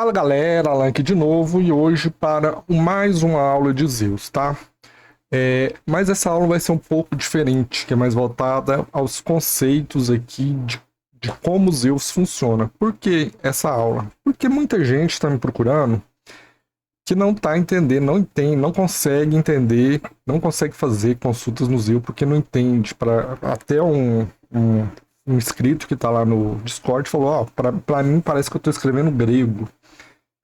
Fala galera, Alan aqui de novo e hoje para mais uma aula de Zeus, tá? Mas essa aula vai ser um pouco diferente, que é mais voltada aos conceitos aqui de como Zeus funciona. Por que essa aula? Porque muita gente está me procurando que não está entendendo, não entende, não consegue entender, não consegue fazer consultas no Zeus porque não entende. Até um inscrito que está lá no Discord falou, ó, para mim parece que eu estou escrevendo grego.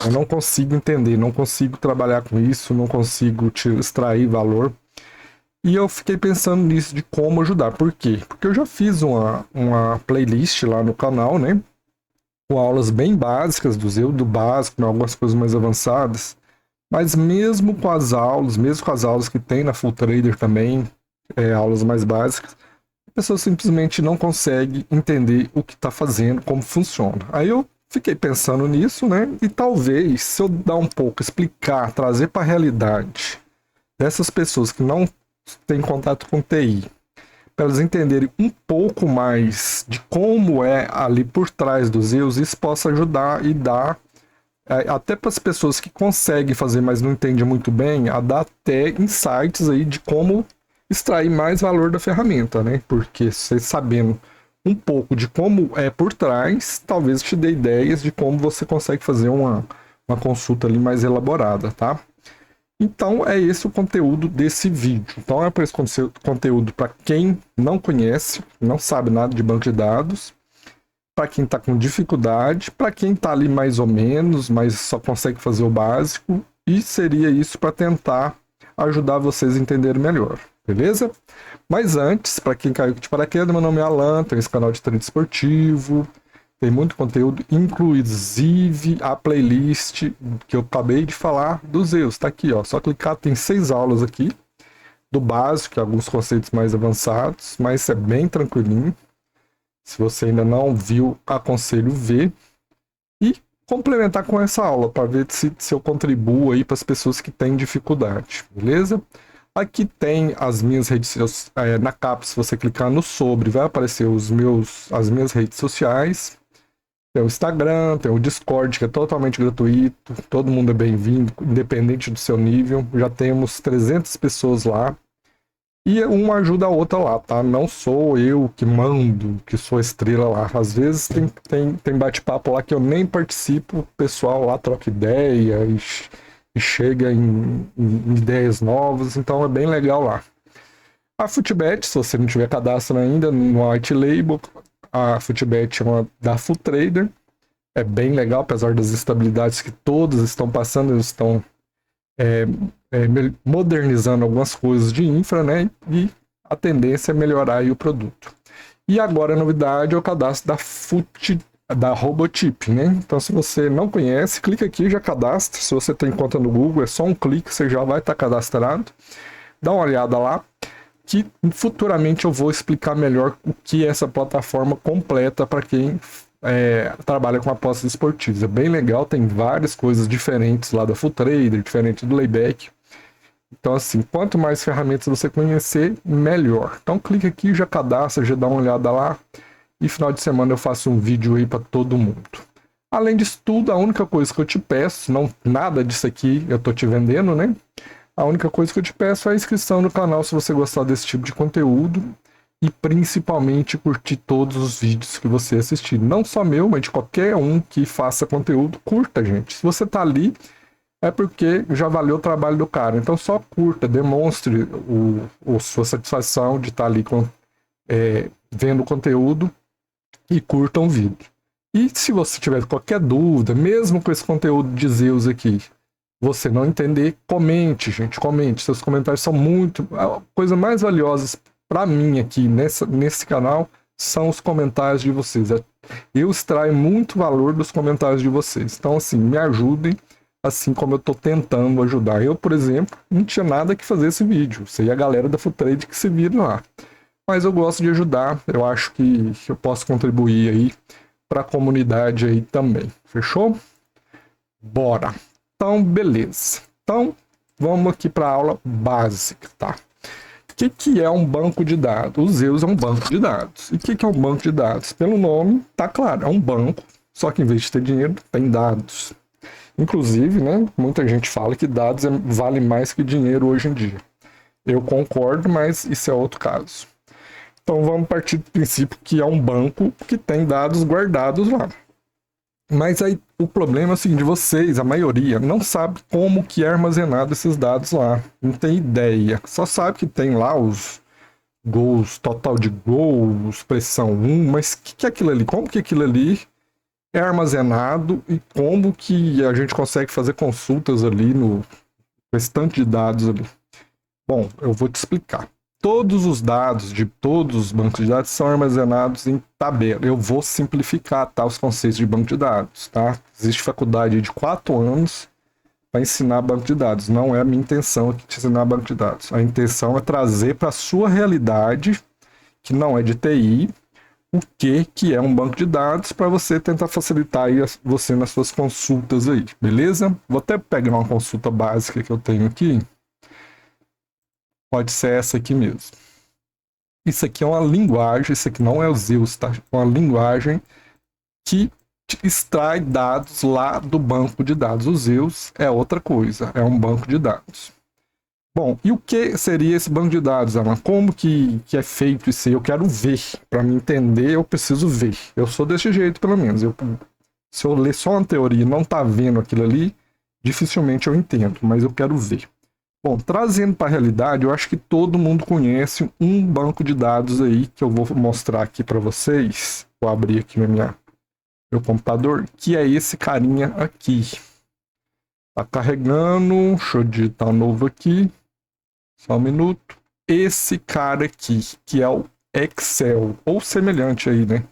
Eu não consigo entender, não consigo trabalhar com isso, não consigo te extrair valor. E eu fiquei pensando nisso, de como ajudar. Por quê? Porque eu já fiz uma playlist lá no canal, né? Com aulas bem básicas do básico, né, algumas coisas mais avançadas. Mas mesmo com as aulas que tem na Full Trader também, aulas mais básicas, a pessoa simplesmente não consegue entender o que está fazendo, como funciona. Aí eu fiquei pensando nisso, né? E talvez, se eu dar um pouco, explicar, trazer para a realidade dessas pessoas que não têm contato com TI, para elas entenderem um pouco mais de como é ali por trás dos Zeus, isso possa ajudar e dar, até para as pessoas que conseguem fazer, mas não entendem muito bem, a dar até insights aí de como extrair mais valor da ferramenta, né? Porque você sabendo um pouco de como é por trás, talvez te dê ideias de como você consegue fazer uma consulta ali mais elaborada, tá? Então é esse o conteúdo desse vídeo. Então é para esse conteúdo para quem não conhece, não sabe nada de banco de dados, para quem está com dificuldade, para quem está ali mais ou menos, mas só consegue fazer o básico, e seria isso para tentar ajudar vocês a entenderem melhor, beleza? Mas antes, para quem caiu aqui de paraquedas, meu nome é Alan, tenho esse canal de treino esportivo, tem muito conteúdo, inclusive a playlist que eu acabei de falar do Zeus, tá aqui, ó, só clicar, tem 6 aulas aqui, do básico, alguns conceitos mais avançados, mas é bem tranquilinho. Se você ainda não viu, aconselho ver e complementar com essa aula para ver se eu contribuo aí para as pessoas que têm dificuldade, beleza? Aqui tem as minhas redes sociais, na capa, se você clicar no sobre, vai aparecer as minhas redes sociais. Tem o Instagram, tem o Discord, que é totalmente gratuito, todo mundo é bem-vindo, independente do seu nível. Já temos 300 pessoas lá. E uma ajuda a outra lá, tá? Não sou eu que mando, que sou a estrela lá. Às vezes tem bate-papo lá que eu nem participo, o pessoal lá troca ideia e chega em ideias novas, então é bem legal lá. A Futbet, se você não tiver cadastro ainda no White Label, a Futbet é uma da Full Trader, é bem legal, apesar das instabilidades que todos estão passando, eles estão modernizando algumas coisas de infra, né? E a tendência é melhorar aí o produto. E agora a novidade é o cadastro da Robotip, né? Então, se você não conhece, clica aqui e já cadastra. Se você tem conta no Google, é só um clique, você já vai estar cadastrado. Dá uma olhada lá, que futuramente eu vou explicar melhor o que é essa plataforma completa para quem trabalha com apostas esportivas. É bem legal, tem várias coisas diferentes lá da Full Trader, diferente do Layback. Então, assim, quanto mais ferramentas você conhecer, melhor. Então, clica aqui, já cadastra, já dá uma olhada lá. E final de semana eu faço um vídeo aí para todo mundo. Além disso tudo, a única coisa que eu te peço, nada disso aqui eu tô te vendendo, né? A única coisa que eu te peço é a inscrição no canal se você gostar desse tipo de conteúdo. E principalmente curtir todos os vídeos que você assistir. Não só meu, mas de qualquer um que faça conteúdo, curta, gente. Se você tá ali, é porque já valeu o trabalho do cara. Então só curta, demonstre sua satisfação de estar ali vendo o conteúdo e curta um vídeo. E se você tiver qualquer dúvida, mesmo com esse conteúdo de Zeus aqui, você não entender, comente, gente, comente. Seus comentários são a coisa mais valiosa para mim aqui nesse canal são os comentários de vocês. Eu extraio muito valor dos comentários de vocês. Então, assim, me ajudem, assim como eu estou tentando ajudar. Eu, por exemplo, não tinha nada que fazer esse vídeo. Sei a galera da Full Trade que se vira lá. Mas eu gosto de ajudar. Eu acho que eu posso contribuir aí para a comunidade aí também. Fechou? Bora! Então, beleza. Então, vamos aqui para a aula básica, tá? O que é um banco de dados? O Zeus é um banco de dados. E o que é um banco de dados? Pelo nome, tá claro, é um banco, só que em vez de ter dinheiro, tem dados. Inclusive, né, muita gente fala que dados vale mais que dinheiro hoje em dia. Eu concordo, mas isso é outro caso. Então vamos partir do princípio que é um banco que tem dados guardados lá. Mas aí o problema é o seguinte, vocês, a maioria, não sabe como que é armazenado esses dados lá. Não tem ideia. Só sabe que tem lá os gols, total de gols, pressão 1, mas o que é aquilo ali? Como que aquilo ali é armazenado e como que a gente consegue fazer consultas ali no restante de dados ali? Bom, eu vou te explicar. Todos os dados de todos os bancos de dados são armazenados em tabela. Eu vou simplificar, tá, os conceitos de banco de dados, tá? Existe faculdade de 4 anos para ensinar banco de dados. Não é a minha intenção aqui te ensinar banco de dados. A intenção é trazer para a sua realidade, que não é de TI, o que é um banco de dados para você tentar facilitar aí você nas suas consultas aí, beleza? Vou até pegar uma consulta básica que eu tenho aqui. Pode ser essa aqui mesmo. Isso aqui é uma linguagem, isso aqui não é o Zeus, tá? É uma linguagem que extrai dados lá do banco de dados. O Zeus é outra coisa, é um banco de dados. Bom, e o que seria esse banco de dados, Alan? Como que é feito isso aí? Eu quero ver. Para me entender, eu preciso ver. Eu sou desse jeito, pelo menos. Se eu ler só uma teoria e não tá vendo aquilo ali, dificilmente eu entendo, mas eu quero ver. Bom, trazendo para a realidade, eu acho que todo mundo conhece um banco de dados aí que eu vou mostrar aqui para vocês. Vou abrir aqui meu computador, que é esse carinha aqui. Tá carregando, deixa eu digitar um novo aqui. Só um minuto. Esse cara aqui, que é o Excel, ou semelhante aí, né?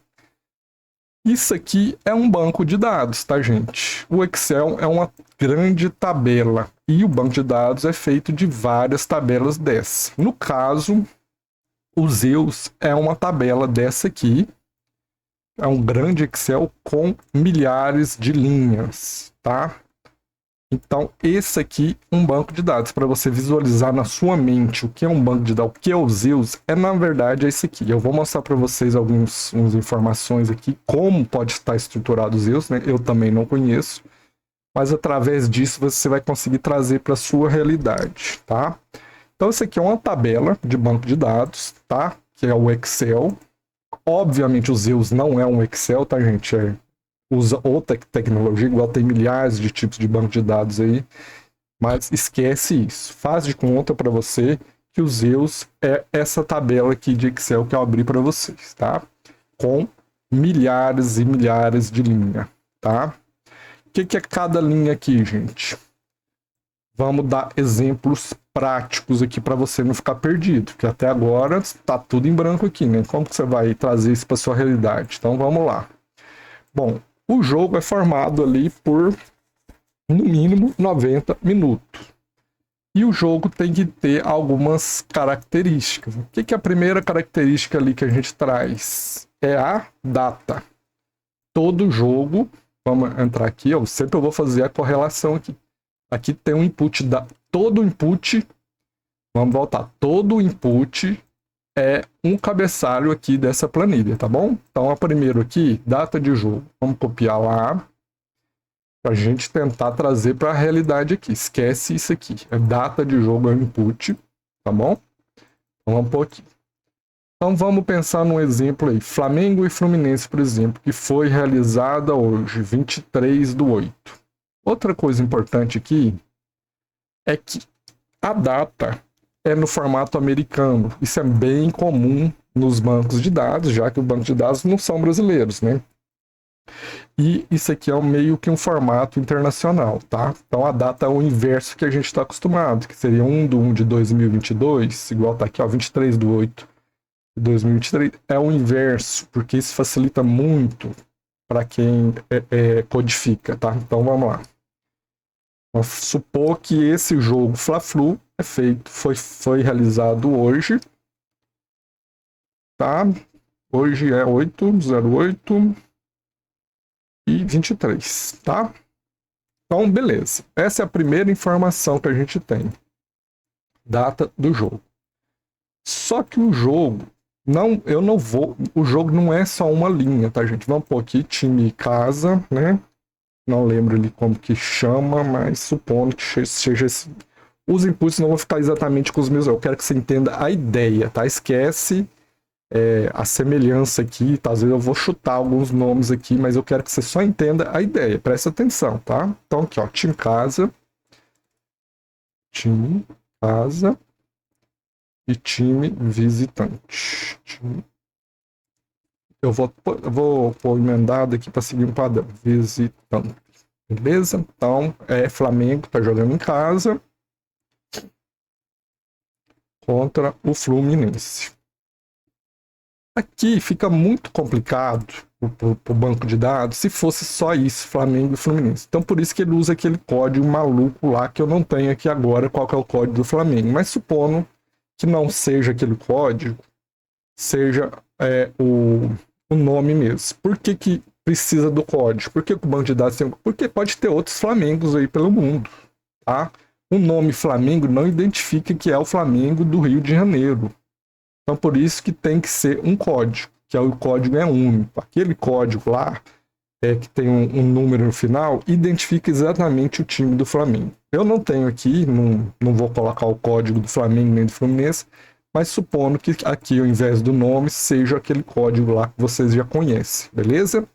Isso aqui é um banco de dados, tá, gente? O Excel é uma grande tabela e o banco de dados é feito de várias tabelas dessa. No caso, o Zeus é uma tabela dessa aqui. É um grande Excel com milhares de linhas, tá? Então, esse aqui é um banco de dados. Para você visualizar na sua mente o que é um banco de dados, o que é o Zeus, na verdade, é esse aqui. Eu vou mostrar para vocês algumas informações aqui, como pode estar estruturado o Zeus, né? Eu também não conheço, mas através disso você vai conseguir trazer para a sua realidade, tá? Então, isso aqui é uma tabela de banco de dados, tá? Que é o Excel. Obviamente, o Zeus não é um Excel, tá, gente? Usa outra tecnologia, igual tem milhares de tipos de banco de dados aí, mas esquece isso. Faz de conta para você que o Zeus é essa tabela aqui de Excel que eu abri para vocês, tá? Com milhares e milhares de linhas, tá? O que é cada linha aqui, gente? Vamos dar exemplos práticos aqui para você não ficar perdido, porque até agora está tudo em branco aqui, né? Como que você vai trazer isso para sua realidade? Então vamos lá. Bom, o jogo é formado ali por, no mínimo, 90 minutos. E o jogo tem que ter algumas características. O que é a primeira característica ali que a gente traz? É a data. Todo jogo, vamos entrar aqui, eu sempre vou fazer a correlação aqui. Aqui tem um input, todo input, vamos voltar, todo input é um cabeçalho aqui dessa planilha, tá bom? Então, a primeiro aqui, data de jogo. Vamos copiar lá para a gente tentar trazer para a realidade aqui. Esquece isso aqui. É data de jogo, é o input, tá bom? Então, vamos pôr aqui. Então, vamos pensar num exemplo aí. Flamengo e Fluminense, por exemplo, que foi realizada hoje, 23/8. Outra coisa importante aqui é que a data é no formato americano. Isso é bem comum nos bancos de dados, já que os bancos de dados não são brasileiros, né? E isso aqui é meio que um formato internacional, tá? Então a data é o inverso que a gente está acostumado, que seria 1/1 de 2022, igual tá aqui, ó, 23/8 de 2023. É o inverso, porque isso facilita muito para quem codifica, tá? Então vamos lá. Vamos supor que esse jogo Fla-Flu foi realizado hoje, tá? Hoje é 8/08/23, tá? Então, beleza. Essa é a primeira informação que a gente tem. Data do jogo. Só que o jogo o jogo não é só uma linha, tá, gente? Vamos pôr aqui time casa, né? Não lembro ali como que chama, mas supondo que seja esse. Os inputs não vão ficar exatamente com os meus. Eu quero que você entenda a ideia, tá? Esquece a semelhança aqui, tá? Às vezes eu vou chutar alguns nomes aqui, mas eu quero que você só entenda a ideia. Presta atenção, tá? Então aqui, ó, time casa e time visitante. Eu vou pôr emendado aqui para seguir um padrão. Visitante. Beleza? Então, Flamengo tá jogando em casa contra o Fluminense. Aqui fica muito complicado para o banco de dados se fosse só isso, Flamengo e Fluminense. Então, por isso que ele usa aquele código maluco lá que eu não tenho aqui agora, qual que é o código do Flamengo. Mas supondo que não seja aquele código, seja o nome mesmo. Por que precisa do código? Por que o banco de dados tem? Porque pode ter outros Flamengos aí pelo mundo, tá? O nome Flamengo não identifica que é o Flamengo do Rio de Janeiro. Então, por isso que tem que ser um código, que o código é único. Aquele código lá, que tem um número no final, identifica exatamente o time do Flamengo. Eu não tenho aqui, não vou colocar o código do Flamengo nem do Fluminense, mas supondo que aqui, ao invés do nome, seja aquele código lá que vocês já conhecem, beleza?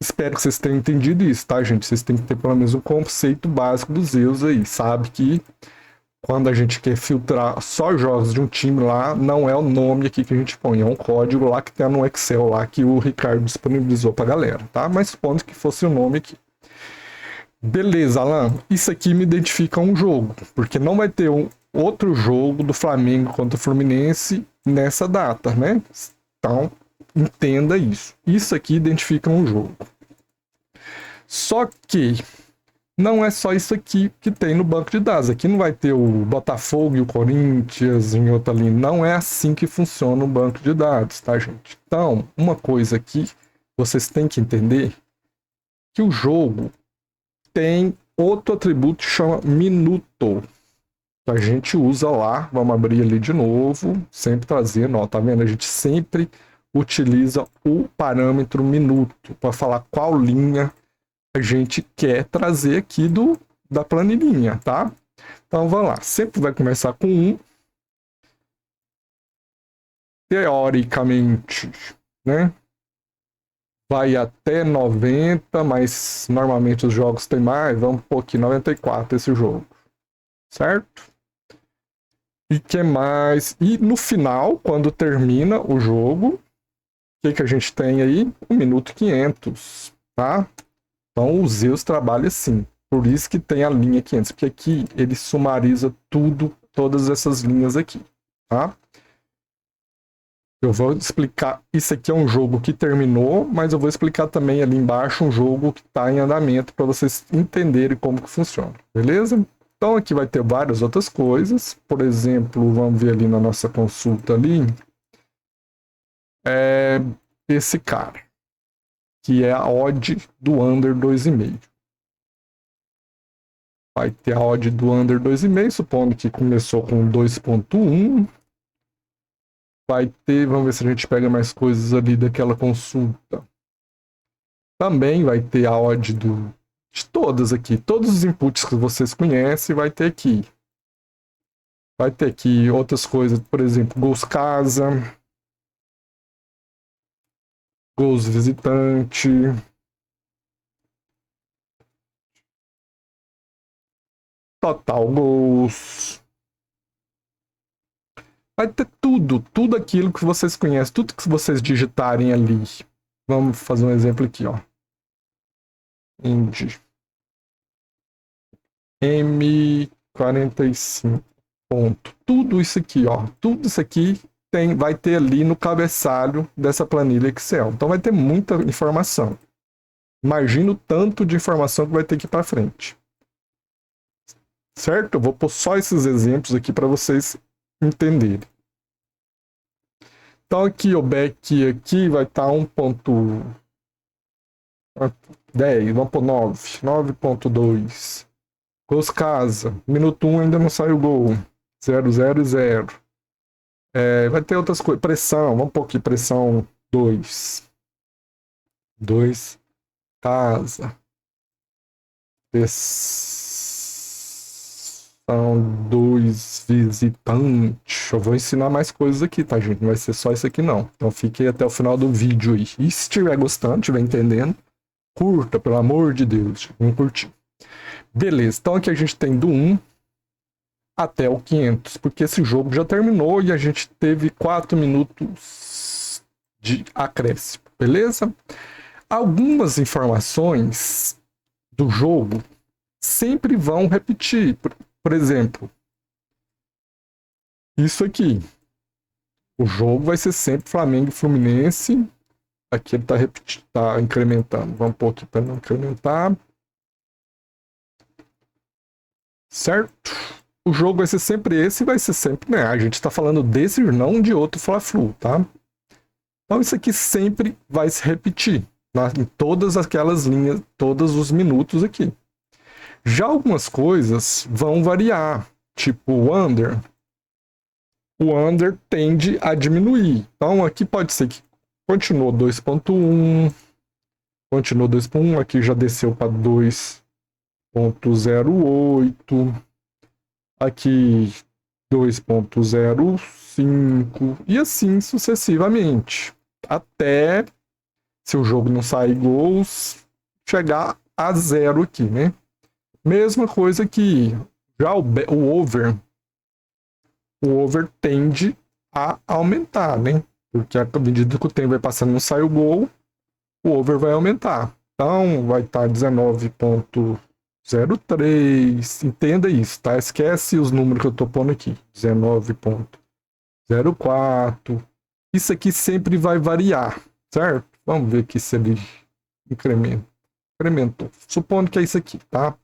Espero que vocês tenham entendido isso, tá, gente? Vocês têm que ter pelo menos um conceito básico dos erros aí. Sabe que quando a gente quer filtrar só jogos de um time lá, não é o nome aqui que a gente põe, é um código lá que tem no Excel lá que o Ricardo disponibilizou pra galera, tá? Mas supondo que fosse o nome aqui. Beleza, Alan, isso aqui me identifica um jogo, porque não vai ter outro jogo do Flamengo contra o Fluminense nessa data, né? Então, entenda isso. Isso aqui identifica um jogo. Só que não é só isso aqui que tem no banco de dados. Aqui não vai ter o Botafogo e o Corinthians em outra linha. Não é assim que funciona o banco de dados, tá, gente? Então, uma coisa aqui vocês têm que entender que o jogo tem outro atributo que chama minuto. A gente usa lá, vamos abrir ali de novo, sempre trazendo, ó, tá vendo? A gente sempre utiliza o parâmetro minuto para falar qual linha a gente quer trazer aqui da planilhinha, tá? Então vamos lá, sempre vai começar com 1. Teoricamente, né? Vai até 90, mas normalmente os jogos têm mais. Vamos pôr aqui 94 esse jogo, certo? E que mais? E no final, quando termina o jogo, o que a gente tem aí? 1 minuto 500, tá? Então o Zeus trabalha assim. Por isso que tem a linha 500, porque aqui ele sumariza tudo, todas essas linhas aqui, tá? Eu vou explicar, isso aqui é um jogo que terminou, mas eu vou explicar também ali embaixo um jogo que está em andamento para vocês entenderem como que funciona, beleza? Então aqui vai ter várias outras coisas, por exemplo, vamos ver ali na nossa consulta ali, esse cara, que é a odd do under 2,5. Vai ter a odd do under 2,5, supondo que começou com 2,1. Vai ter, vamos ver se a gente pega mais coisas ali daquela consulta. Também vai ter a odd de todas aqui. Todos os inputs que vocês conhecem vai ter aqui. Vai ter aqui outras coisas, por exemplo, gols casa, gols visitante, total gols. Vai ter tudo aquilo que vocês conhecem, tudo que vocês digitarem ali. Vamos fazer um exemplo aqui, ó. Indy M45. Ponto. Tudo isso aqui, ó. Tudo isso aqui vai ter ali no cabeçalho dessa planilha Excel. Então vai ter muita informação. Imagina o tanto de informação que vai ter aqui para frente. Certo? Eu vou pôr só esses exemplos aqui para vocês entenderem. Então aqui o back aqui vai estar 1.10, vamos pôr 9, 9.2. Gols casa, minuto 1 ainda não saiu gol. 0, 0 e 0. Vai ter outras coisas. Pressão, vamos pôr aqui pressão 2. 2 casa. São dois visitantes. Eu vou ensinar mais coisas aqui, tá, gente? Não vai ser só isso aqui, não. Então fique até o final do vídeo aí. E se estiver gostando, estiver entendendo, curta, pelo amor de Deus. Vamos curtir. Beleza, então aqui a gente tem do 1 até o 500, porque esse jogo já terminou e a gente teve 4 minutos de acréscimo, beleza? Algumas informações do jogo sempre vão repetir. Por exemplo, isso aqui. O jogo vai ser sempre Flamengo e Fluminense. Aqui ele tá incrementando. Vamos pôr aqui para não incrementar. Certo? O jogo vai ser sempre esse e vai ser sempre, né? A gente está falando desse e não de outro Fla-Flu, tá? Então isso aqui sempre vai se repetir em todas aquelas linhas, todos os minutos aqui. Já algumas coisas vão variar, tipo o under. O under tende a diminuir. Então aqui pode ser que continuou 2.1, continuou 2.1, aqui já desceu para 2.08, aqui 2.05 e assim sucessivamente. Até, se o jogo não sair gols, chegar a zero aqui, né? Mesma coisa que já o over tende a aumentar, né? Porque à medida que o tempo vai passando e não sai o gol, o over vai aumentar. Então vai estar 19.03. Entenda isso, tá? Esquece os números que eu tô pondo aqui. 19.04. Isso aqui sempre vai variar, certo? Vamos ver aqui se ele incrementa. Incrementou. Supondo que é isso aqui, tá?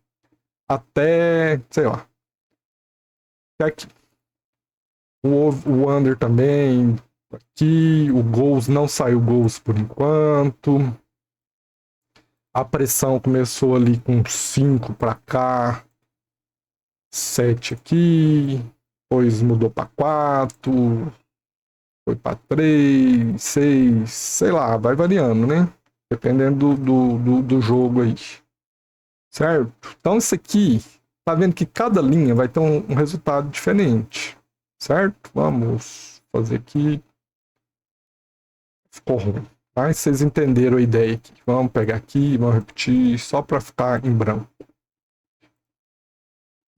Até, sei lá. Até aqui. O under também. Aqui. O gols não saiu gols por enquanto. A pressão começou ali com 5 para cá. 7 aqui. Depois mudou para 4. Foi para 3, 6. Sei lá, vai variando, né? Dependendo do jogo aí. Certo? Então isso aqui, tá vendo que cada linha vai ter um resultado diferente. Certo? Vamos fazer aqui. Ficou ruim. Mas vocês entenderam a ideia aqui. Vamos pegar aqui, vamos repetir, só para ficar em branco.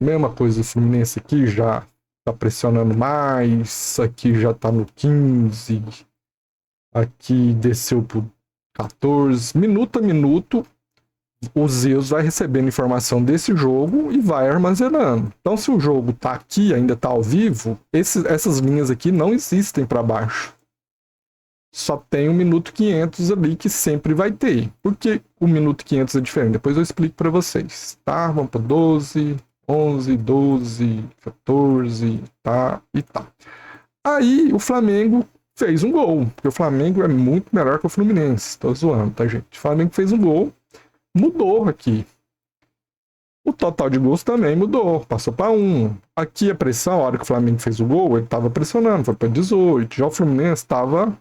Mesma coisa, o Fluminense aqui já tá pressionando mais. Aqui já tá no 15. Aqui desceu pro 14. Minuto a minuto, o Zeus vai recebendo informação desse jogo e vai armazenando. Então, se o jogo tá aqui, ainda tá ao vivo, essas linhas aqui não existem para baixo. Só tem o minuto 500 ali que sempre vai ter. Por que o minuto 500 é diferente? Depois eu explico para vocês, tá? Vamos para 12, 11, 12, 14, tá? E tá. Aí o Flamengo fez um gol, porque o Flamengo é muito melhor que o Fluminense. Tô zoando, tá, gente? O Flamengo fez um gol, mudou aqui. O total de gols também mudou, passou para 1. Aqui a pressão, a hora que o Flamengo fez o gol, ele estava pressionando, foi para 18. Já o Fluminense estava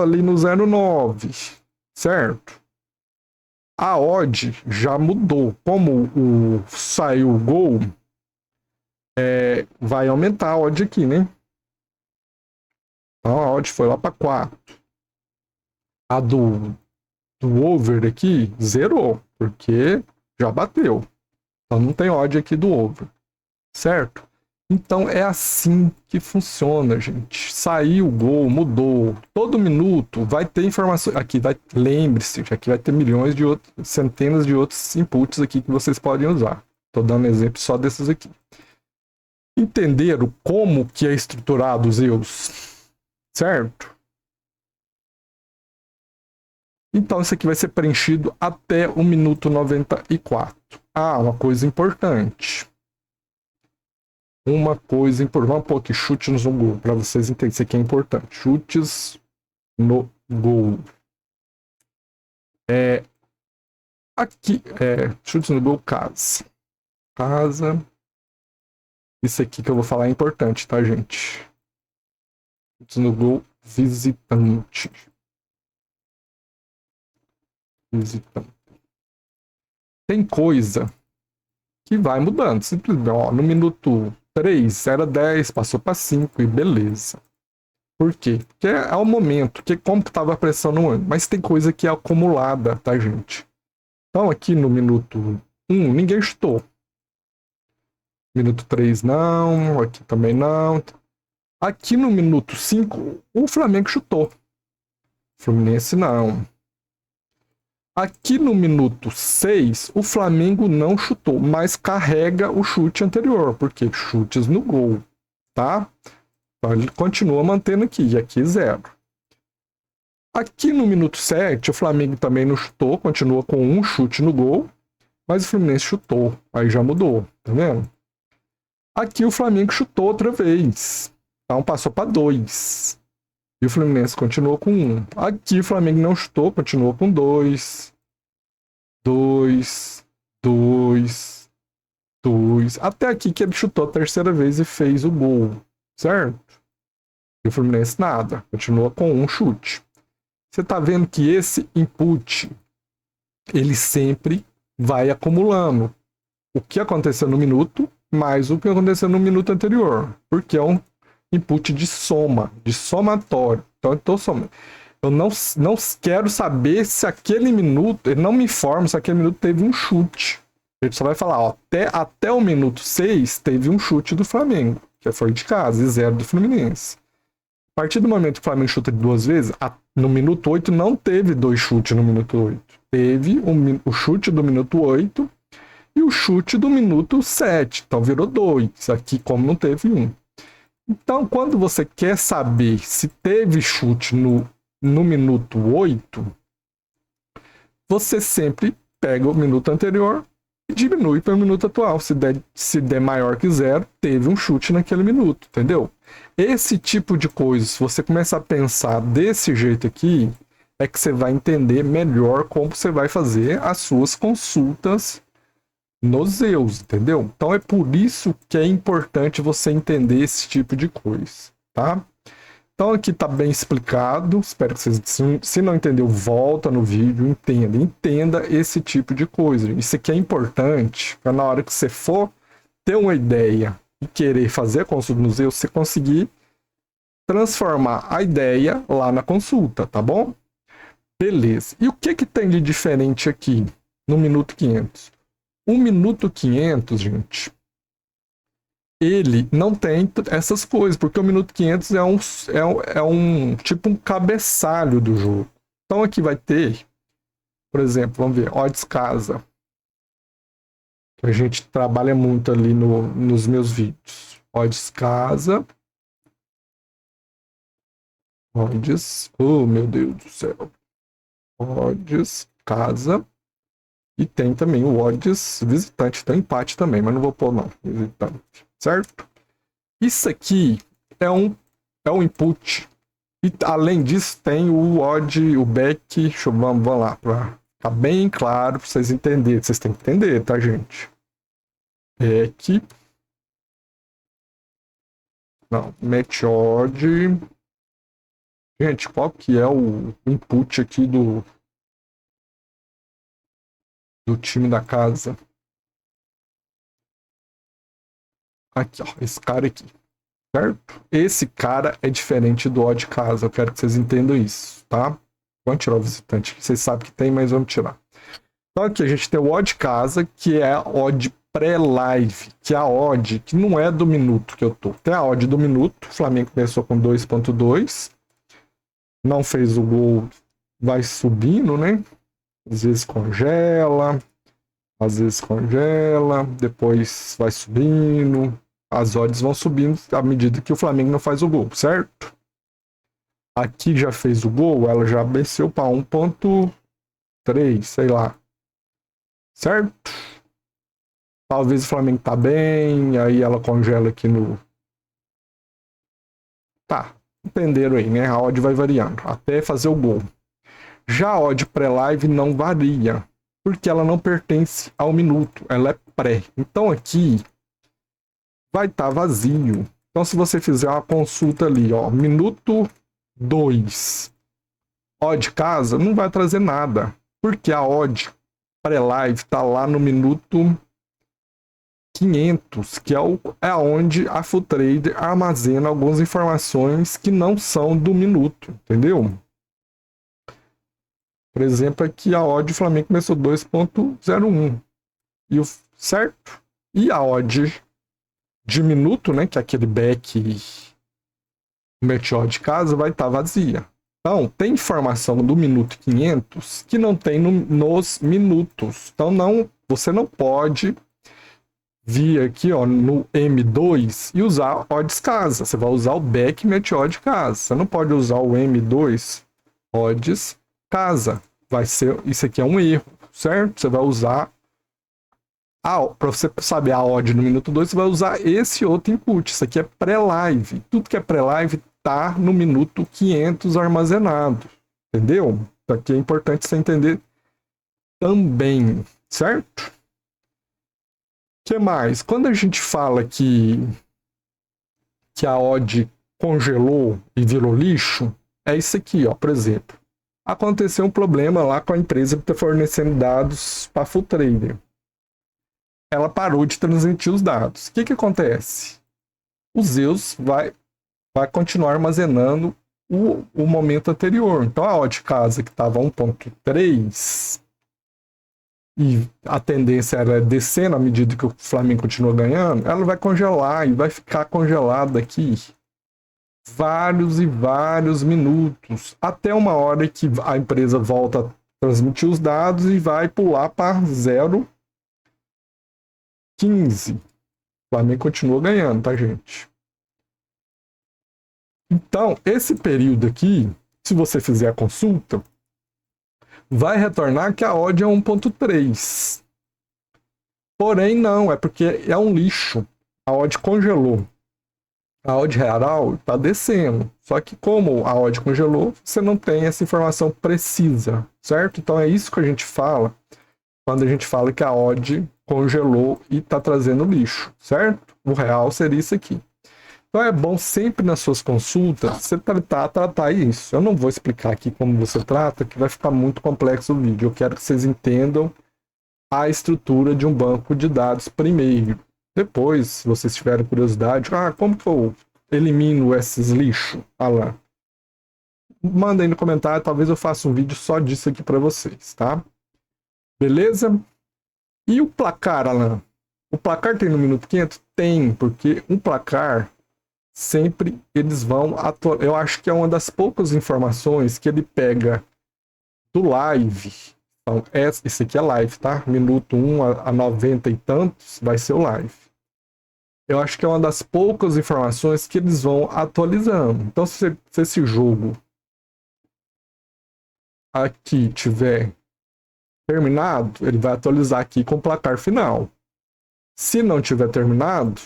ali no 0,9, certo? A odd já mudou. Como saiu o gol, vai aumentar a odd aqui, né? Então a odd foi lá para 4. A do over aqui zerou, porque já bateu. Então não tem odd aqui do over, certo? Então é assim que funciona, gente. Saiu o gol, mudou. Todo minuto vai ter informação. Aqui vai, lembre-se, aqui vai ter milhões de outros, centenas de outros inputs aqui que vocês podem usar. Estou dando exemplo só desses aqui. Entenderam como que é estruturado os Zeus, certo? Então isso aqui vai ser preenchido até o minuto 94. Ah, uma coisa importante. Vamos pôr aqui chutes no gol, para vocês entenderem. Isso aqui é importante. Chutes no gol. Aqui, chutes no gol, casa. Isso aqui que eu vou falar é importante, tá, gente? Chutes no gol, visitante. tem coisa que vai mudando. Simplesmente, ó, no minuto 3 era 10, passou para 5 e beleza. Por quê? Porque é o momento, que como que estava a pressão no ano. Mas tem coisa que é acumulada, tá, gente? Então aqui no minuto 1, ninguém chutou. Minuto 3 não, aqui também não. Aqui no minuto 5, o Flamengo chutou. Fluminense não. Aqui no minuto 6, o Flamengo não chutou, mas carrega o chute anterior, porque chutes no gol, tá? Então ele continua mantendo aqui, e aqui 0. Aqui no minuto 7, o Flamengo também não chutou, continua com um chute no gol, mas o Fluminense chutou, aí já mudou, tá vendo? Aqui o Flamengo chutou outra vez, então passou para 2. E o Fluminense continuou com 1. Aqui o Flamengo não chutou, continuou com 2. 2, 2, 2. Até aqui que ele chutou a terceira vez e fez o gol, certo? E o Fluminense nada, continua com um chute. Você tá vendo que esse input, ele sempre vai acumulando o que aconteceu no minuto, mais o que aconteceu no minuto anterior. Porque é um input de soma, de somatório. Então eu tô somando. Eu não quero saber se aquele minuto, ele não me informa se aquele minuto teve um chute. Ele só vai falar, ó, até o minuto 6 teve um chute do Flamengo, que foi de casa, e 0 do Fluminense. A partir do momento que o Flamengo chuta 2 vezes, no minuto 8 não teve 2 chutes no minuto 8. Teve o chute do minuto 8 e o chute do minuto 7. Então virou 2. Aqui, como não teve 1. Então, quando você quer saber se teve chute no minuto 8, você sempre pega o minuto anterior e diminui para o minuto atual. Se der maior que 0, teve um chute naquele minuto, entendeu? Esse tipo de coisa, se você começar a pensar desse jeito aqui, é que você vai entender melhor como você vai fazer as suas consultas nos Zeus, entendeu? Então é por isso que é importante você entender esse tipo de coisa, tá? Então aqui tá bem explicado, espero que vocês, se não entendeu, volta no vídeo, entenda esse tipo de coisa. Isso aqui é importante para na hora que você for ter uma ideia e querer fazer a consulta no Zeus, você conseguir transformar a ideia lá na consulta, tá bom? Beleza. E o que que tem de diferente aqui no minuto 500? O minuto 500, gente, ele não tem essas coisas, porque o minuto 500 é um tipo um cabeçalho do jogo. Então aqui vai ter, por exemplo, vamos ver, odds casa. A gente trabalha muito ali nos meus vídeos. Odds casa. Odds. Oh, meu Deus do céu. Odds casa. E tem também o odds visitante. Tem empate também, mas não vou pôr não. Visitante. Certo? Isso aqui é um input. E além disso, tem o odd, o back. Vamos lá, para ficar bem claro para vocês entenderem. Vocês têm que entender, tá, gente? Back. Não, match odd. Gente, qual que é o input aqui do time da casa? Aqui, ó, esse cara aqui, certo? Esse cara é diferente do odd casa, eu quero que vocês entendam isso, tá? Vamos tirar o visitante aqui, vocês sabem que tem, mas vamos tirar. Então aqui a gente tem o odd casa, que é a odd pré-live, que é a odd que não é do minuto que eu tô. Tem a odd do minuto, o Flamengo começou com 2.2, não fez o gol, vai subindo, né? Às vezes congela, depois vai subindo, as odds vão subindo à medida que o Flamengo não faz o gol, certo? Aqui já fez o gol, ela já desceu para 1.3, sei lá, certo? Talvez o Flamengo tá bem, aí ela congela aqui no... Tá, entenderam aí, né? A odd vai variando até fazer o gol. Já a odd pré-live não varia, porque ela não pertence ao minuto, ela é pré. Então aqui vai estar vazio. Então se você fizer uma consulta ali, ó, minuto 2, odd casa, não vai trazer nada, porque a odd pré-live está lá no minuto 500, que é onde a Fulltrader armazena algumas informações que não são do minuto, entendeu? Por exemplo, aqui a odd do Flamengo começou 2.01, certo? E a odd de minuto, né, que é aquele back meteor de casa, vai estar vazia. Então, tem informação do minuto 500 que não tem nos minutos. Então, você não pode vir aqui no M2 e usar odds casa. Você vai usar o back meteor de casa. Você não pode usar o M2 odds casa. Isso aqui é um erro, certo? Você vai usar para você saber a odd no minuto 2, você vai usar esse outro input. Isso aqui é pré-live. Tudo que é pré-live tá no minuto 500 armazenado. Entendeu? Isso aqui é importante você entender também, certo? O que mais? Quando a gente fala que a odd congelou e virou lixo, é isso aqui, ó, por exemplo. Aconteceu um problema lá com a empresa que está fornecendo dados para a Fulltrader. Ela parou de transmitir os dados. O que acontece? O Zeus vai continuar armazenando o momento anterior. Então a odd casa que estava 1.3 e a tendência era descendo à medida que o Flamengo continua ganhando, ela vai congelar e vai ficar congelada aqui vários e vários minutos, até uma hora que a empresa volta a transmitir os dados e vai pular para 0,15. O Flamengo continua ganhando, tá, gente? Então, esse período aqui, se você fizer a consulta, vai retornar que a odd é 1.3. Porém, não, é porque é um lixo. A odd congelou. A odd real está descendo. Só que como a odd congelou, você não tem essa informação precisa, certo? Então é isso que a gente fala quando a gente fala que a odd congelou e está trazendo lixo, certo? O real seria isso aqui. Então é bom sempre nas suas consultas você tratar isso. Eu não vou explicar aqui como você trata, que vai ficar muito complexo o vídeo. Eu quero que vocês entendam a estrutura de um banco de dados primeiro. Depois, se vocês tiverem curiosidade, como que eu elimino esses lixos? Lá. Manda aí no comentário, talvez eu faça um vídeo só disso aqui para vocês, tá? Beleza? E o placar, Alan? O placar tem no minuto 500? Tem, porque um placar sempre eles vão atuar. Eu acho que é uma das poucas informações que ele pega do live. Então, esse aqui é live, tá? Minuto 1 a 90 e tantos vai ser o live. Eu acho que é uma das poucas informações que eles vão atualizando. Então, se esse jogo aqui tiver terminado, ele vai atualizar aqui com o placar final. Se não tiver terminado,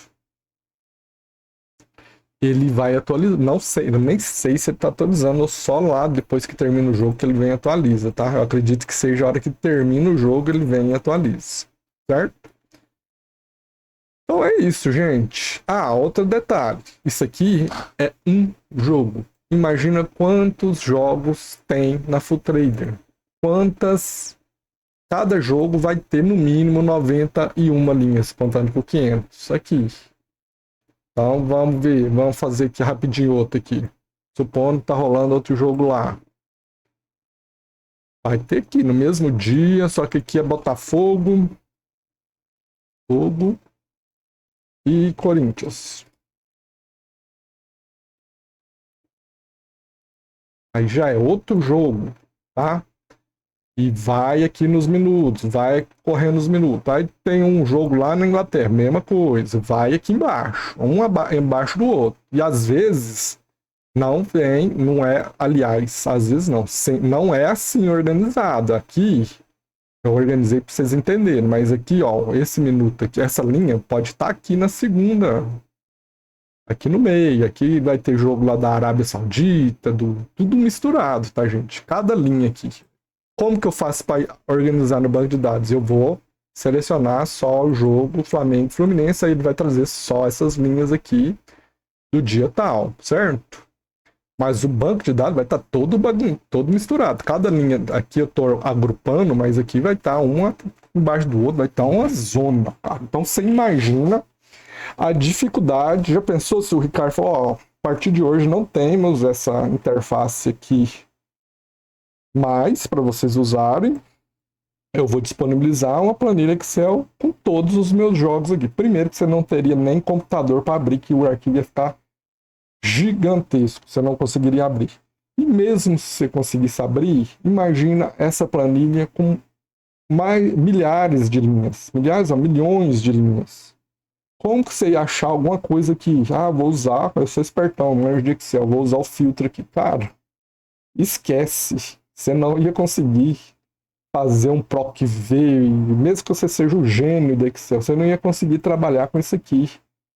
ele vai atualizar. Não sei, eu nem sei se ele está atualizando, ou só lá depois que termina o jogo que ele vem e atualiza, tá? Eu acredito que seja a hora que termina o jogo ele vem e atualiza, certo? Então é isso, gente. Outro detalhe. Isso aqui é um jogo. Imagina quantos jogos tem na Fulltrader. Cada jogo vai ter no mínimo 91 linhas, contando com 500. Isso aqui. Então vamos ver, vamos fazer aqui rapidinho outro aqui. Supondo que tá rolando outro jogo lá. Vai ter aqui no mesmo dia, só que aqui é Botafogo, Fogo e Corinthians. Aí já é outro jogo, tá? E vai aqui nos minutos, vai correndo os minutos. Aí tem um jogo lá na Inglaterra, mesma coisa, vai aqui embaixo, um embaixo do outro. E às vezes não vem, não é, aliás, às vezes não é assim organizado. Aqui eu organizei para vocês entenderem, mas aqui, ó, esse minuto aqui, essa linha pode estar aqui na segunda, aqui no meio. Aqui vai ter jogo lá da Arábia Saudita, tudo misturado, tá, gente? Cada linha aqui. Como que eu faço para organizar no banco de dados? Eu vou selecionar só o jogo Flamengo e Fluminense, aí ele vai trazer só essas linhas aqui do dia tal, certo? Mas o banco de dados vai estar todo misturado. Cada linha aqui eu estou agrupando, mas aqui vai estar uma embaixo do outro, vai estar uma zona. Tá? Então você imagina a dificuldade. Já pensou se o Ricardo falou, ó, a partir de hoje não temos essa interface aqui mais para vocês usarem. Eu vou disponibilizar uma planilha Excel com todos os meus jogos aqui. Primeiro que você não teria nem computador para abrir, que o arquivo ia ficar gigantesco, você não conseguiria abrir. E mesmo se você conseguisse abrir, imagina essa planilha com milhares de linhas, milhares ou milhões de linhas. Como que você ia achar alguma coisa que, vou usar, eu sou espertão, não é de Excel, vou usar o filtro aqui. Cara, esquece, você não ia conseguir fazer um PROC-V, mesmo que você seja o gênio do Excel, você não ia conseguir trabalhar com isso aqui.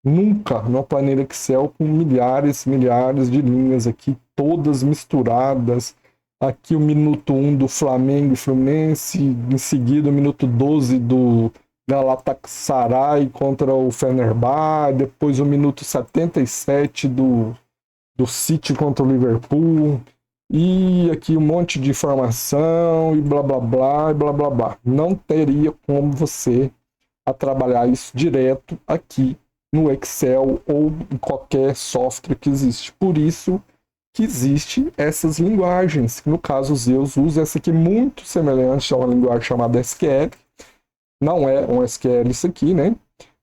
Nunca numa planilha Excel com milhares de linhas aqui, todas misturadas. Aqui o minuto 1 do Flamengo e Fluminense, em seguida o minuto 12 do Galatasaray contra o Fenerbahçe, depois o minuto 77 do City contra o Liverpool, e aqui um monte de informação, e blá blá blá, e blá blá blá. Não teria como você trabalhar isso direto aqui no Excel ou em qualquer software que existe. Por isso que existem essas linguagens. No caso, o Zeus usa essa aqui muito semelhante a uma linguagem chamada SQL. Não é um SQL isso aqui, né?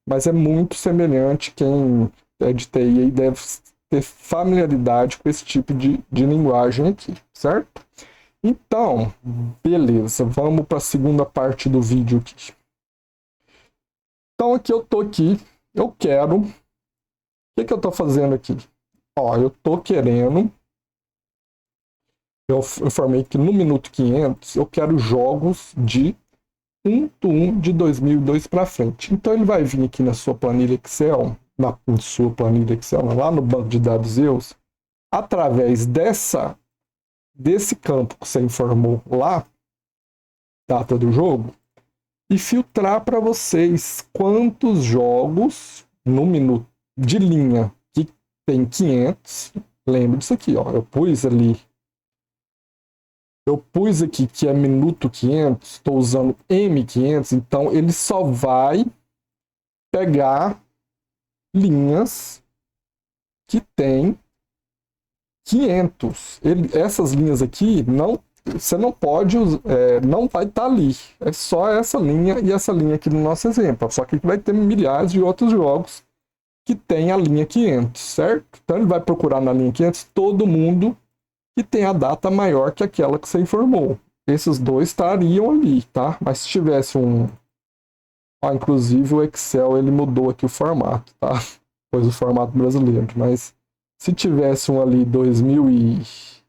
Mas é muito semelhante. Quem é de TI aí deve ter familiaridade com esse tipo de linguagem aqui, certo? Então, beleza. Vamos para a segunda parte do vídeo aqui. Então, aqui eu tô aqui. Eu quero... O que eu estou fazendo aqui? Ó, eu estou querendo... Eu informei que no minuto 500 eu quero jogos de 1 de 2002 para frente. Então ele vai vir aqui na sua planilha Excel, lá no banco de dados Zeus, através desse campo que você informou lá, data do jogo, e filtrar para vocês quantos jogos no minuto de linha que tem 500. Lembra disso aqui, ó. Eu pus aqui que é minuto 500, estou usando M500, então ele só vai pegar linhas que tem 500. Essas linhas aqui você não pode, não vai estar ali. É só essa linha e essa linha aqui no nosso exemplo. Só que vai ter milhares de outros jogos que tem a linha 500, certo? Então ele vai procurar na linha 500 todo mundo que tem a data maior que aquela que você informou. Esses dois estariam ali, tá? Mas se tivesse inclusive o Excel ele mudou aqui o formato, tá? Pois o formato brasileiro. Mas se tivesse um ali 2008,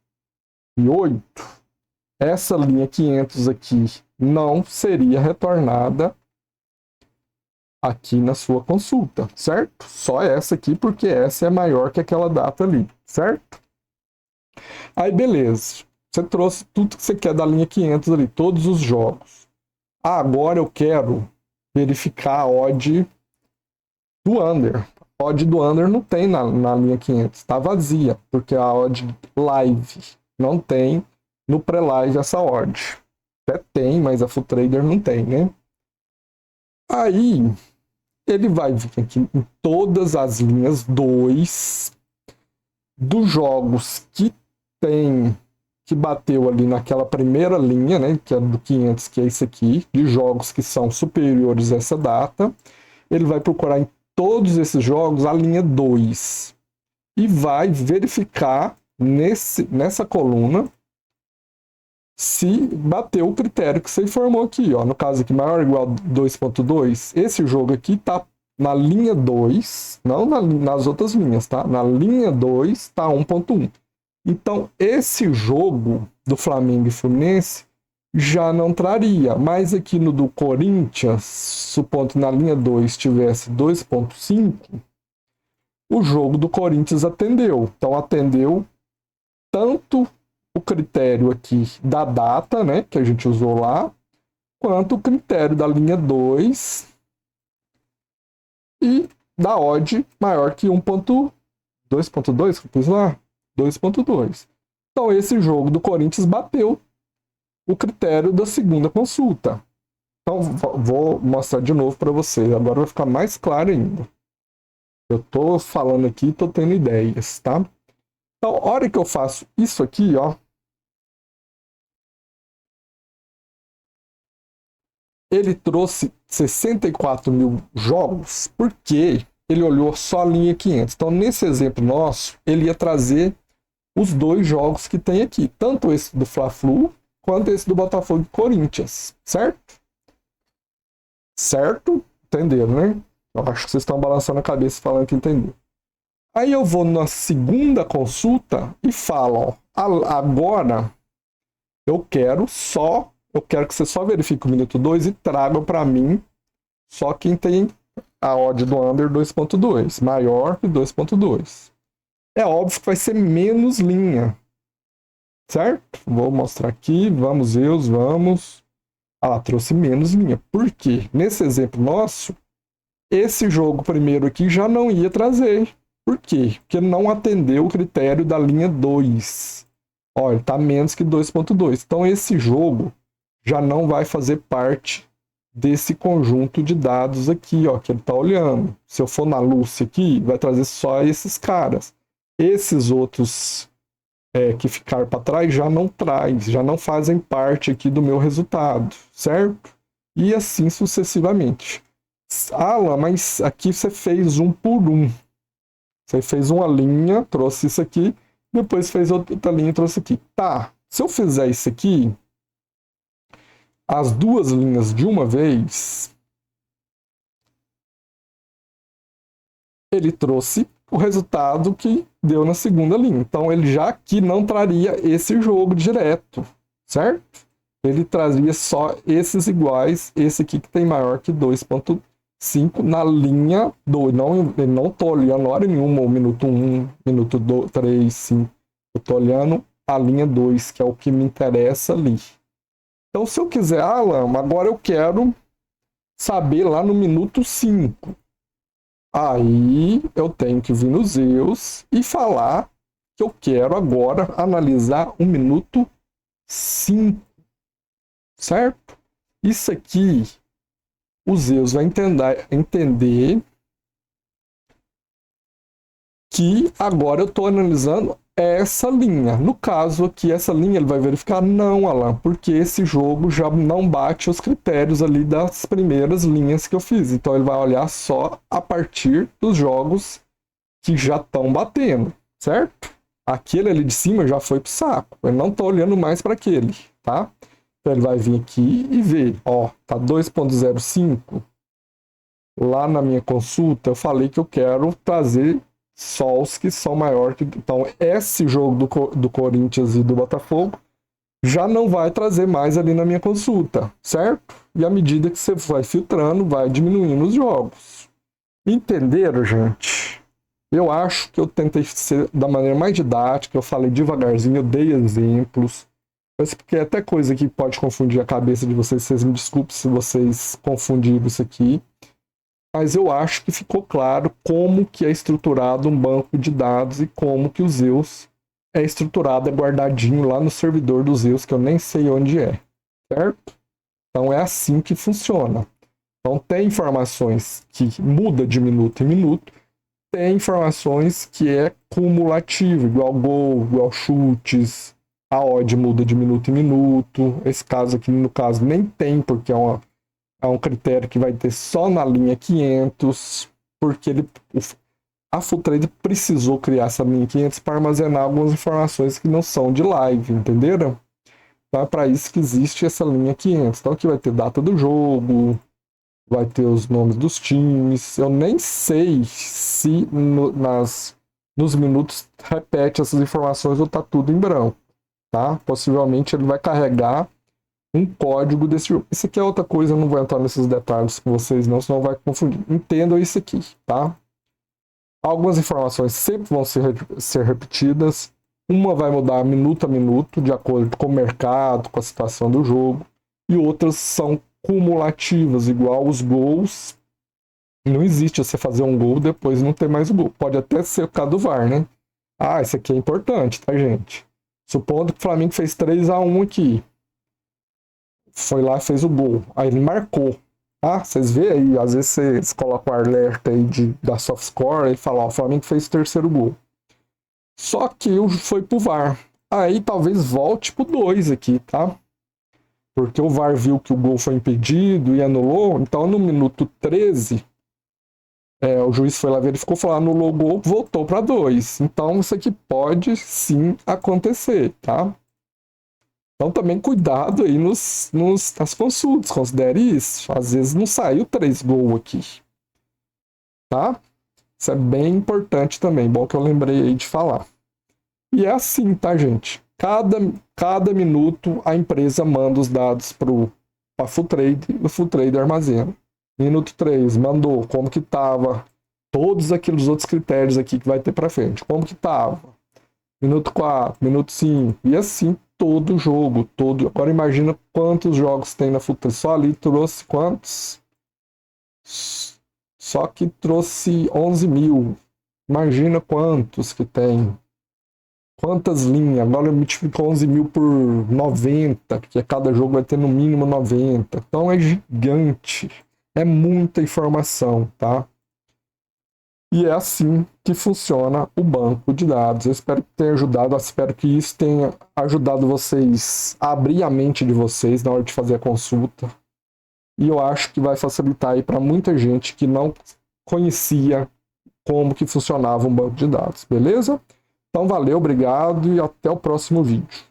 essa linha 500 aqui não seria retornada aqui na sua consulta, certo? Só essa aqui, porque essa é maior que aquela data ali, certo? Aí, beleza. Você trouxe tudo que você quer da linha 500 ali, todos os jogos. Agora eu quero verificar a odd do under. A odd do under não tem na linha 500, está vazia, porque a odd live não tem no pré-live essa odd. Até tem, mas a Full Trader não tem, né? Aí, ele vai vir aqui em todas as linhas 2 dos jogos que bateu ali naquela primeira linha, né, que é do 500, que é esse aqui, de jogos que são superiores a essa data. Ele vai procurar em todos esses jogos a linha 2 e vai verificar nessa coluna se bateu o critério que você informou aqui, ó. No caso aqui, maior ou igual a 2.2, esse jogo aqui está na linha 2, não nas outras linhas, tá? Na linha 2 está 1.1. Então, esse jogo do Flamengo e Fluminense já não traria. Mas aqui no do Corinthians, supondo que na linha 2 tivesse 2.5, o jogo do Corinthians atendeu. Então, atendeu tanto o critério aqui da data, né, que a gente usou lá, quanto o critério da linha 2 e da odd maior que 2.2, que eu pus lá. 2.2. Então esse jogo do Corinthians bateu o critério da segunda consulta. Então vou mostrar de novo para vocês, agora vai ficar mais claro ainda. Eu estou falando aqui, estou tendo ideias, tá? Então, a hora que eu faço isso aqui, ó, ele trouxe 64 mil jogos, porque ele olhou só a linha 500. Então, nesse exemplo nosso, ele ia trazer os dois jogos que tem aqui, tanto esse do Fla-Flu, quanto esse do Botafogo e Corinthians, certo? Certo? Entenderam, né? Eu acho que vocês estão balançando a cabeça falando que entenderam. Aí eu vou na segunda consulta e falo, ó, agora eu quero que você só verifique o minuto 2 e traga para mim só quem tem a odd do under 2.2, maior que 2.2. É óbvio que vai ser menos linha, certo? Vou mostrar aqui, vamos. Ah, trouxe menos linha. Por quê? Nesse exemplo nosso, esse jogo primeiro aqui já não ia trazer. Por quê? Porque não atendeu o critério da linha 2. Olha, está menos que 2.2. Então esse jogo já não vai fazer parte desse conjunto de dados aqui, ó, que ele está olhando. Se eu for na Lucy aqui, vai trazer só esses caras. Esses outros que ficar para trás já não traz, já não fazem parte aqui do meu resultado, certo? E assim sucessivamente. Alan, mas aqui você fez um por um. Você fez uma linha, trouxe isso aqui, depois fez outra linha e trouxe aqui. Tá, se eu fizer isso aqui, as duas linhas de uma vez, ele trouxe o resultado que deu na segunda linha. Então ele já aqui não traria esse jogo direto, certo? Ele trazia só esses iguais, esse aqui que tem maior que 2.5 na linha 2. Ele não estou olhando hora nenhuma o minuto 1, minuto 2, 3, 5. Eu estou olhando a linha 2, que é o que me interessa ali. Então, se eu quiser, Alan, agora eu quero saber lá no minuto 5. Aí eu tenho que vir no Zeus e falar que eu quero agora analisar o minuto 5. Certo? Isso aqui, o Zeus vai entender que agora eu estou analisando essa linha. No caso aqui, essa linha ele vai verificar, não, Alan, porque esse jogo já não bate os critérios ali das primeiras linhas que eu fiz. Então ele vai olhar só a partir dos jogos que já estão batendo, certo? Aquele ali de cima já foi pro saco. Ele não está olhando mais para aquele, tá? Então ele vai vir aqui e ver, ó, tá 2.05. Lá na minha consulta eu falei que eu quero trazer só os que são maiores que... Então esse jogo do Corinthians e do Botafogo já não vai trazer mais ali na minha consulta, certo? E à medida que você vai filtrando, vai diminuindo os jogos. Entenderam, gente? Eu acho que eu tentei ser da maneira mais didática, eu falei devagarzinho, eu dei exemplos. Mas porque é até coisa que pode confundir a cabeça de vocês. Vocês me desculpem se vocês confundiram isso aqui. Mas eu acho que ficou claro como que é estruturado um banco de dados e como que o Zeus é estruturado, é guardadinho lá no servidor do Zeus, que eu nem sei onde é, certo? Então é assim que funciona. Então tem informações que muda de minuto em minuto, tem informações que é cumulativo, igual gol, igual chutes, a odd muda de minuto em minuto. Esse caso aqui, no caso, nem tem, porque é um critério que vai ter só na linha 500, porque a Fulltrade precisou criar essa linha 500 para armazenar algumas informações que não são de live, entenderam? Então é para isso que existe essa linha 500. Então aqui vai ter data do jogo, vai ter os nomes dos times. Eu nem sei se nos minutos repete essas informações ou está tudo em branco, tá? Possivelmente ele vai carregar um código desse jogo. Isso aqui é outra coisa, eu não vou entrar nesses detalhes com vocês não, senão vai confundir. Entendam isso aqui, tá? Algumas informações sempre vão ser repetidas. Uma vai mudar minuto a minuto, de acordo com o mercado, com a situação do jogo. E outras são cumulativas, igual os gols. Não existe você fazer um gol depois não ter mais o gol. Pode até ser o caso do VAR, né? Ah, isso aqui é importante, tá, gente? Supondo que o Flamengo fez 3-1 aqui. Foi lá e fez o gol. Aí ele marcou. Ah, vocês vê aí, às vezes vocês colocam o alerta aí da soft score e fala, ó, o Flamengo fez o terceiro gol. Só que foi pro VAR. Aí talvez volte pro 2 aqui, tá? Porque o VAR viu que o gol foi impedido e anulou. Então no minuto 13, o juiz foi lá, verificou, falou, anulou o gol, voltou para 2. Então isso aqui pode sim acontecer, tá? Então também cuidado aí nas consultas, considere isso. Às vezes não saiu 3 gols aqui, tá? Isso é bem importante também, bom que eu lembrei aí de falar. E é assim, tá, gente? Cada minuto a empresa manda os dados para a Full Trade e o Full Trade armazena. Minuto 3, mandou como que tava todos aqueles outros critérios aqui que vai ter para frente. Como que tava? Minuto 4, minuto 5, e assim todo jogo, todo. Agora imagina quantos jogos tem na Full Trade. Só ali trouxe quantos? Só que trouxe 11 mil. Imagina quantos que tem. Quantas linhas? Agora multiplicou 11 mil por 90, porque cada jogo vai ter no mínimo 90. Então é gigante. É muita informação, tá? E é assim que funciona o banco de dados. Eu espero que tenha ajudado, eu espero que isso tenha ajudado vocês a abrir a mente de vocês na hora de fazer a consulta. E eu acho que vai facilitar aí para muita gente que não conhecia como que funcionava um banco de dados, beleza? Então valeu, obrigado e até o próximo vídeo.